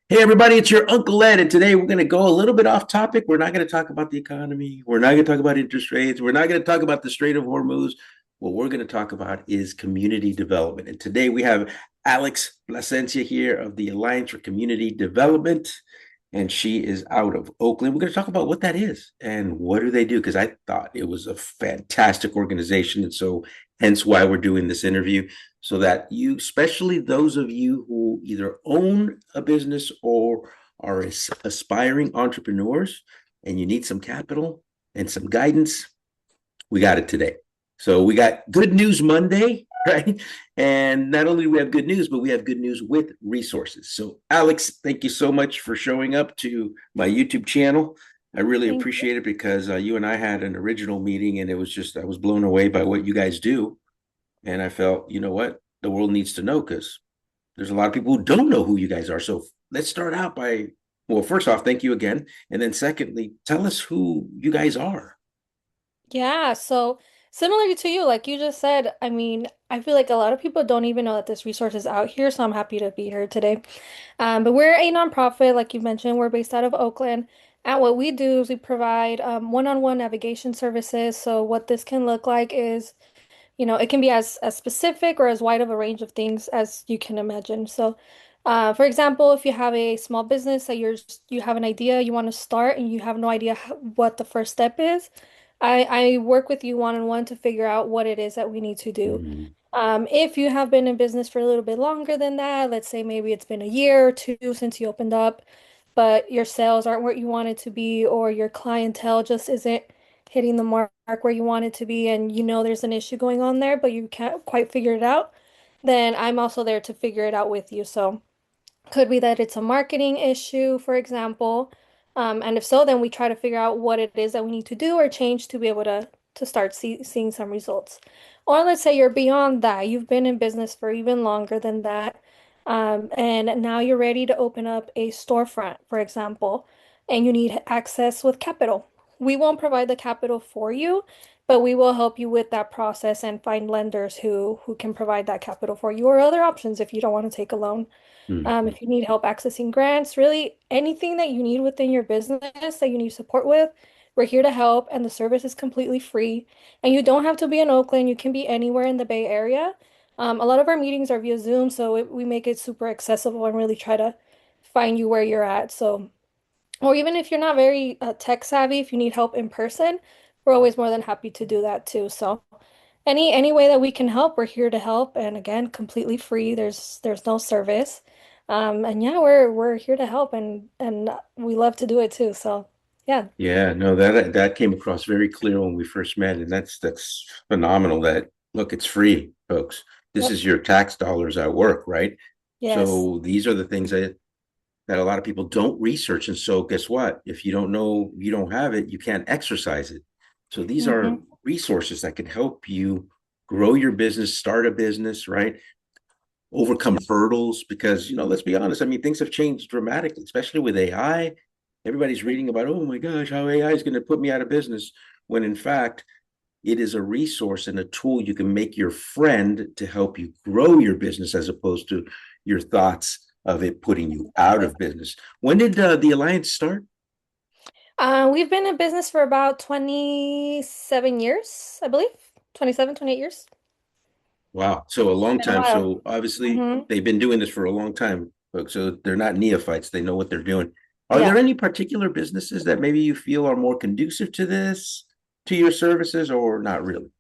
Hey, everybody, it's your Uncle Ed, and today we're going to go a little bit off topic. We're not going to talk about the economy. We're not going to talk about interest rates. We're not going to talk about the Strait of Hormuz. What we're going to talk about is community development. And today we have Alix Plascencia here of the Alliance for Community Development, and she is out of Oakland. We're going to talk about what that is and what do they do, because I thought it was a fantastic organization. And so, hence why we're doing this interview so that you, especially those of you who either own a business or are aspiring entrepreneurs and you need some capital and some guidance, we got it today. So we got Good News Monday, right? And not only do we have good news, but we have good news with resources. So Alix, thank you so much for showing up to my YouTube channel. I really Thank you. appreciate it because you and I had an original meeting and it was just, I was blown away by what you guys do. And I felt, you know what? The world needs to know because there's a lot of people who don't know who you guys are. So let's start out by, well, first off, thank you again. And then secondly, tell us who you guys are. Yeah, so similar to you, like you just said, I mean, I feel like a lot of people don't even know that this resource is out here, so I'm happy to be here today. But we're a nonprofit, like you mentioned, we're based out of Oakland. And what we do is we provide one-on-one navigation services. So what this can look like is it can be as specific or as wide of a range of things as you can imagine. So, for example, if you have a small business that you have an idea you want to start and you have no idea what the first step is, I work with you one-on-one to figure out what it is that we need to do. Mm, If you have been in business for a little bit longer than that, let's say maybe it's been a year or two since you opened up, but your sales aren't where you want it to be, or your clientele just isn't hitting the mark where you want it to be, and you know there's an issue going on there, but you can't quite figure it out, then I'm also there to figure it out with you. So could be that it's a marketing issue, for example. And if so, then we try to figure out what it is that we need to do or change to be able to start seeing some results. Or let's say you're beyond that. You've been in business for even longer than that. And now you're ready to open up a storefront, for example, and you need access with capital. We won't provide the capital for you, but we will help you with that process and find lenders who can provide that capital for you or other options if you don't want to take a loan. mm, If you need help accessing grants, really anything that you need within your business that you need support with, we're here to help, and the service is completely free. And you don't have to be in Oakland, you can be anywhere in the Bay Area. A lot of our meetings are via Zoom, so we make it super accessible and really try to find you where you're at. So, or even if you're not very tech savvy, if you need help in person, we're always more than happy to do that too. So, any way that we can help, we're here to help. And again, completely free. There's no service. And yeah, we're here to help and we love to do it too. So yeah. yeah, no, that came across very clear when we first met, and that's phenomenal. That look, it's free, folks. This Yep. is your tax dollars at work, right? Yes. So these are the things that a lot of people don't research. And so guess what? If you don't know, you don't have it, you can't exercise it. So these are Hmm. resources that can help you grow your business, start a business, right? Overcome hurdles because, let's be honest. I mean, things have changed dramatically, especially with AI. Everybody's reading about, oh my gosh, how AI is going to put me out of business. When in fact, it is a resource and a tool you can make your friend to help you grow your business as opposed to your thoughts of it putting you out of business. When did the alliance start? We've been in business for about 27 years, I believe. 27, 28 years. Wow. So a long Been a time. while. So obviously Hmm. they've been doing this for a long time, folks. So they're not neophytes. They know what they're doing. Are there Yeah. any particular businesses that maybe you feel are more conducive to this, to your services, or not really?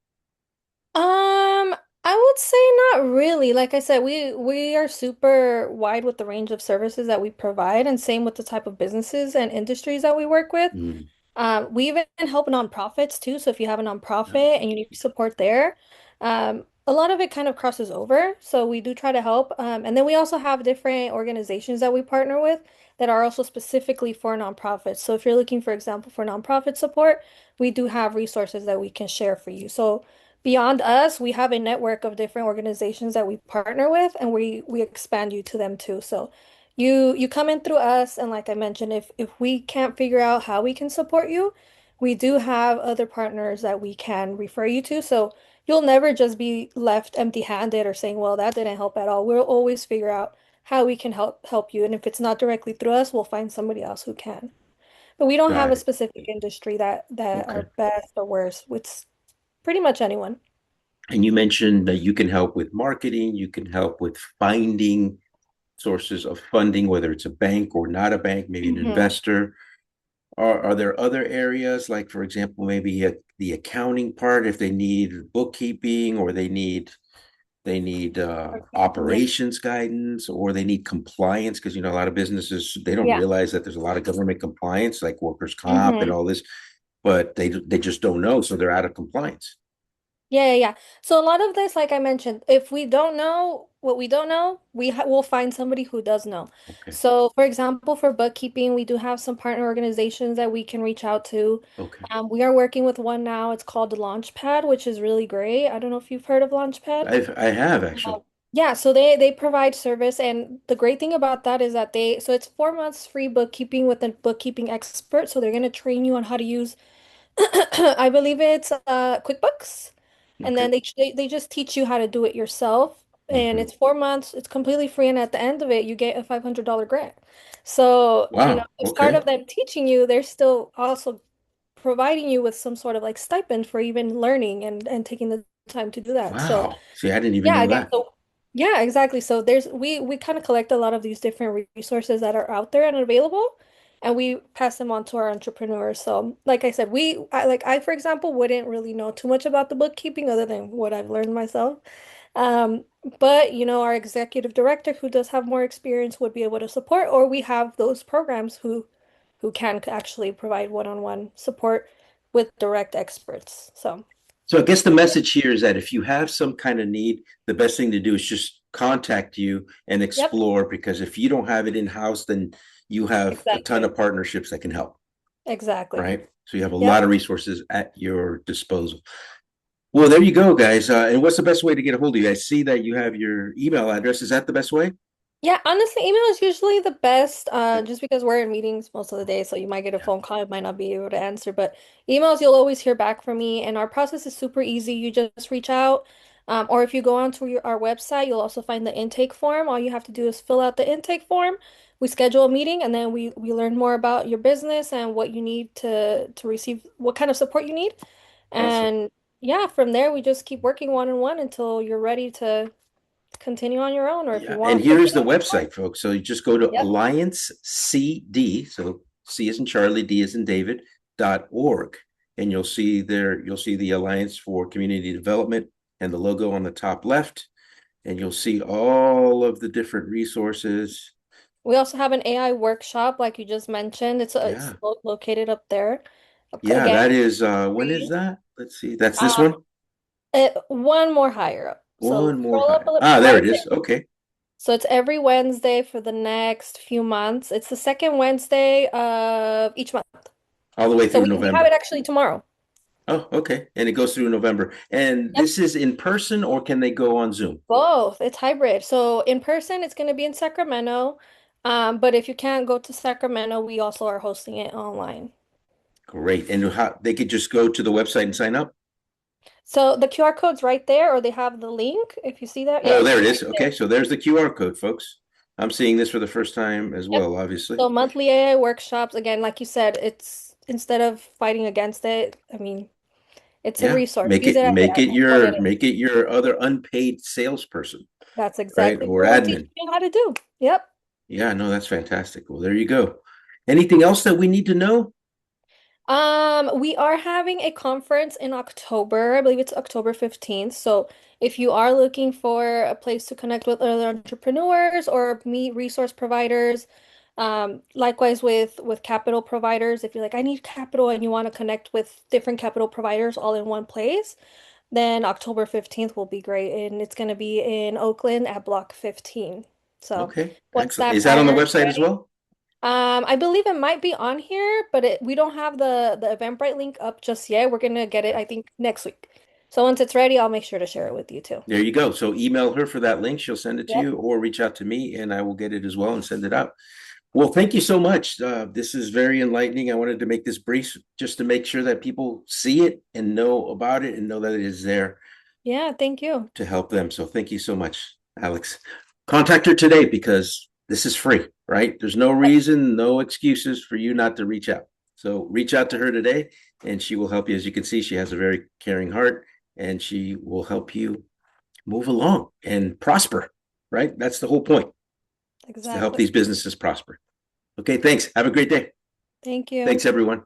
I would say not really. Like I said, we are super wide with the range of services that we provide, and same with the type of businesses and industries that we work with. Mm, We even help nonprofits too. So if you have a no. nonprofit and you need support there, a lot of it kind of crosses over. So we do try to help. And then we also have different organizations that we partner with that are also specifically for nonprofits. So if you're looking, for example, for nonprofit support, we do have resources that we can share for you. So beyond us, we have a network of different organizations that we partner with, and we expand you to them too. So you come in through us, and like I mentioned, if we can't figure out how we can support you, we do have other partners that we can refer you to. So you'll never just be left empty-handed or saying, well, that didn't help at all. We'll always figure out how we can help you. And if it's not directly through us, we'll find somebody else who can. But we don't have Got a it. specific industry that are Okay. best or worst. It's pretty much anyone. And you mentioned that you can help with marketing, you can help with finding sources of funding, whether it's a bank or not a bank, maybe an Hmm. investor. Are there other areas, like, for example, maybe the accounting part, if they need bookkeeping or they need Yeah. operations guidance or they need compliance? Because, a lot of businesses, they don't Yeah. realize that there's a lot of government compliance, like workers' comp and Hmm. all this, but they just don't know, so they're out of compliance. Yeah, yeah, yeah. So a lot of this, like I mentioned, if we don't know what we don't know, we'll find somebody who does know. Okay. So, for example, for bookkeeping, we do have some partner organizations that we can reach out to. Okay. We are working with one now. It's called Launchpad, which is really great. I don't know if you've heard of Launchpad. I have actually. Yeah, so they provide service, and the great thing about that is that so it's 4 months free bookkeeping with a bookkeeping expert. So they're going to train you on how to use I believe it's QuickBooks, and then Okay. they just teach you how to do it yourself. And Hmm. it's 4 months. It's completely free, and at the end of it, you get a $500 grant. So, Wow. as part Okay. of them teaching you, they're still also providing you with some sort of like stipend for even learning and taking the time to do that. So, Wow. See, I didn't even yeah, know again, that. so yeah, exactly. So we kind of collect a lot of these different resources that are out there and available, and we pass them on to our entrepreneurs. So, like I said, I for example wouldn't really know too much about the bookkeeping other than what I've learned myself. Um, but our executive director who does have more experience would be able to support, or we have those programs who can actually provide one-on-one support with direct experts. So, So I guess the message here is that if you have some kind of need, the best thing to do is just contact you and yep, explore, because if you don't have it in house, then you have a ton exactly. of partnerships that can help, Exactly. right? So you have a lot Yep. of resources at your disposal. Well, there you go, guys. And what's the best way to get a hold of you? I see that you have your email address. Is that the best way? Yeah, honestly, email is usually the best, Okay. just because we're in meetings most of the day, so you might get a Yeah. phone call, I might not be able to answer, but emails, you'll always hear back from me, and our process is super easy. You just reach out, or if you go onto our website, you'll also find the intake form. All you have to do is fill out the intake form. We schedule a meeting, and then we learn more about your business and what you need to receive, what kind of support you need, Awesome. and yeah, from there we just keep working one-on-one until you're ready to continue on your own, or if you Yeah. And want here is somebody the on your board. website, folks. So you just go to Yep. Alliance CD. So C is in Charlie, D is in David.org. And you'll see the Alliance for Community Development and the logo on the top left. And you'll see all of the different resources. We also have an AI workshop, like you just mentioned. It's Yeah. located up there. Yeah, Again, that is when is free. that? Let's see. That's this Um, one. one more higher up. So One more scroll up high. There right it there. is. Okay. So it's every Wednesday for the next few months. It's the second Wednesday of each month. All the way So through we have it November. actually tomorrow. Oh, okay. And it goes through November. And Yep. this is in person, or can they go on Zoom? Both. It's hybrid. So in person, it's going to be in Sacramento. But if you can't go to Sacramento, we also are hosting it online. Great. And how they could just go to the website and sign up? So the QR code's right there, or they have the link, if you see that. Oh, Yep, there it's it right is. Okay. there. So there's the QR code, folks. I'm seeing this for the first time as Yep. well, obviously. So monthly AI workshops, again, like you said, it's instead of fighting against it, I mean, it's a Yeah. resource. Make Use it it make it as what it your is. make it your other unpaid salesperson, That's right? exactly Or what we're teaching admin. you how to do. Yep. Yeah, no, that's fantastic. Well, there you go. Anything else that we need to know? We are having a conference in October. I believe it's October 15th. So if you are looking for a place to connect with other entrepreneurs or meet resource providers, likewise with capital providers, if you're like, I need capital and you want to connect with different capital providers all in one place, then October 15th will be great. And it's going to be in Oakland at Block 15. So Okay, once excellent. that Is that on the flyer is website as ready, well? I believe it might be on here, but we don't have the Eventbrite link up just yet. We're gonna get it, Okay. I think, next week. So once it's ready, I'll make sure to share it with you too. There you go. So email her for that link. She'll send it to Yep. you, or reach out to me and I will get it as well and send it out. Well, thank you so much. This is very enlightening. I wanted to make this brief just to make sure that people see it and know about it and know that it is there Yeah, thank you. to help them. So thank you so much, Alex. contact her today because this is free, right? There's no reason, no excuses for you not to reach out. So reach out to her today and she will help you. As you can see, she has a very caring heart and she will help you move along and prosper, right? That's the whole point, is to help Exactly. these businesses prosper. Okay, thanks. Have a great day. Thank you. Thanks, everyone.